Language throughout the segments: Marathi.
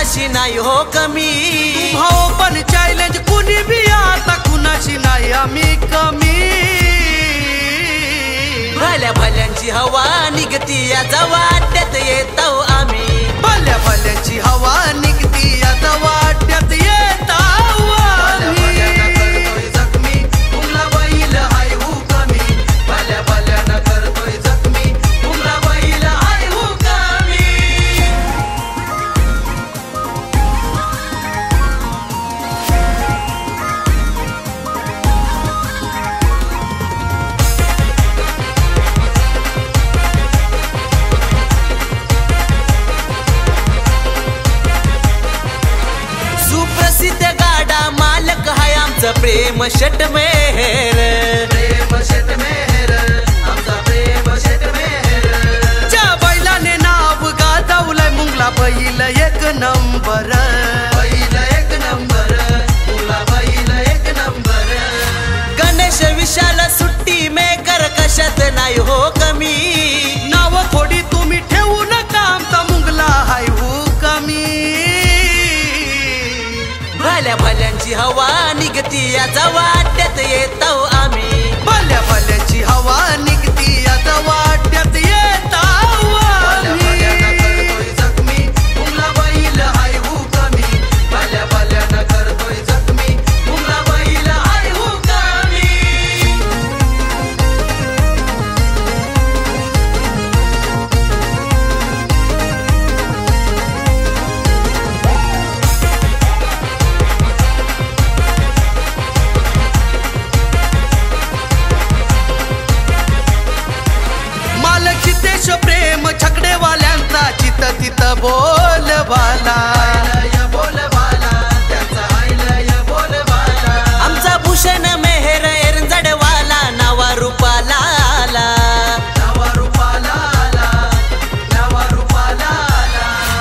कुणाशी नाही हो कमी। भाऊ पण चॅलेंज कुणी बी आता कुणाशी नाही आम्ही कमी। भल्या भल्यांची हवा निघती याचा वाट्यात येतो आम्ही। भल्या भल्यांची हवा निघती याचा वाट्यात येतो आम्ही। जखमी उमला बैल हाय हू कमी। भल्या भल्यानं करतोय जखमी उमला बैल हाय हू कमी। सुप्रसिद्ध गाडा मालक हाय आमचा प्रेम शेट मेहर। प्रेम शेट मेहर आमचा प्रेम शेट मेहर। ज्या बैलाने नाव गाजवलंय मुंगला बैल एक नंबर। बैल एक नंबर मुंगला बैल एक नंबर। गणेश विशाल सुट्टी मेकर कशात नाही हो कमी। नाव थोडी तुम्ही ठेवू नका आमचा मुंगला हाय हू कमी। भल्या भल्यांची हवा निघती याचा वाट्यात येतो आम्ही। भल्या भल्यांची हवा निघती याचा वाट्यात येतो आम्ही। करतोय जखमी उमला बैल हाय हू कमी। भल्या भल्यानं करतोय जखमी उमला बैल हाय हू कमी। मालक सिद्धेश प्रेम छकडेवाल्यांचा चित तित बोलबाला। आमचा भूषण मेहर एरंजडवाला नावा रूपाला आला।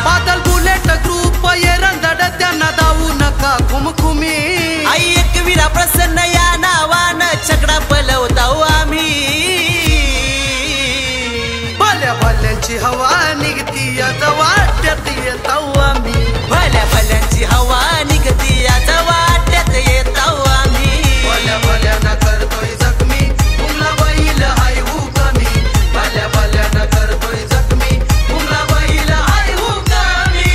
बादल बुलेट ग्रुप एरंजड त्यांना दावू नका खुमखुमी। आई एकविरा प्रसन्न या नावानं छकडा पलवताऊ आम्ही। भल्या भल्यांची हवा निघती याचा वाट्यात येतो आम्ही। भल्या भल्यांची हवा निघती याचा वाट्यात येतो आम्ही। भल्या भल्यानं करतोय जखमी उमला बैल हाय हू कमी। भल्या भल्यानं करतोय जखमी उमला बैल हाय हू कमी।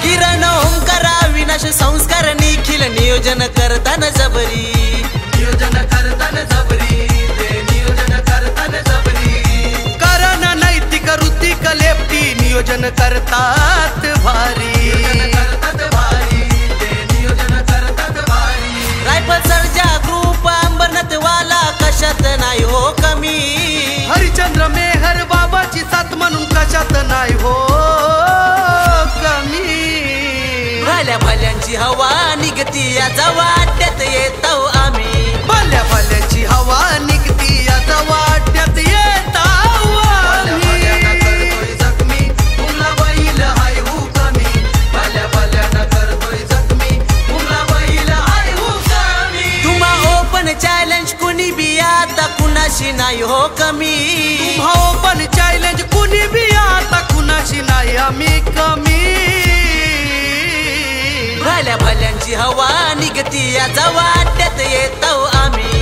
किरण ओंकारा विनाश संस्कार निखिल नियोजन करताना जबरी। नियोजन करताना जबरी ते नियोजन करताना जबरी। कारण नैतिक ऋतिक लेफ्टी नियोजन करतात भारी। रायफल सर्जा ग्रुप अंबरनाथ वाला कशात नाही हो कमी। हरिचंद्र मेहर बाबाची साथ म्हणून कशात नाही हो कमी। भल्या भल्यांची हवा निघती याचा वाट्यात येतो आम्ही। भल्या भल्यांची हवा निघती याचा वाट्यात येतो आम्ही। करतोय जखमी उमला बैल हाय हू कमी। भल्या भल्यानं करतोय जखमी उमला बैल हाय हू कमी। तुम्हा ओपन चॅलेंज कुणी बी आता कुणाशी नाही हो कमी। भाऊ पण चॅलेंज कुणी बी आता कुणाशी नाही आम्ही कमी। भल्या भल्यांची हवा निघती याचा वाट्यात येतो आम्ही।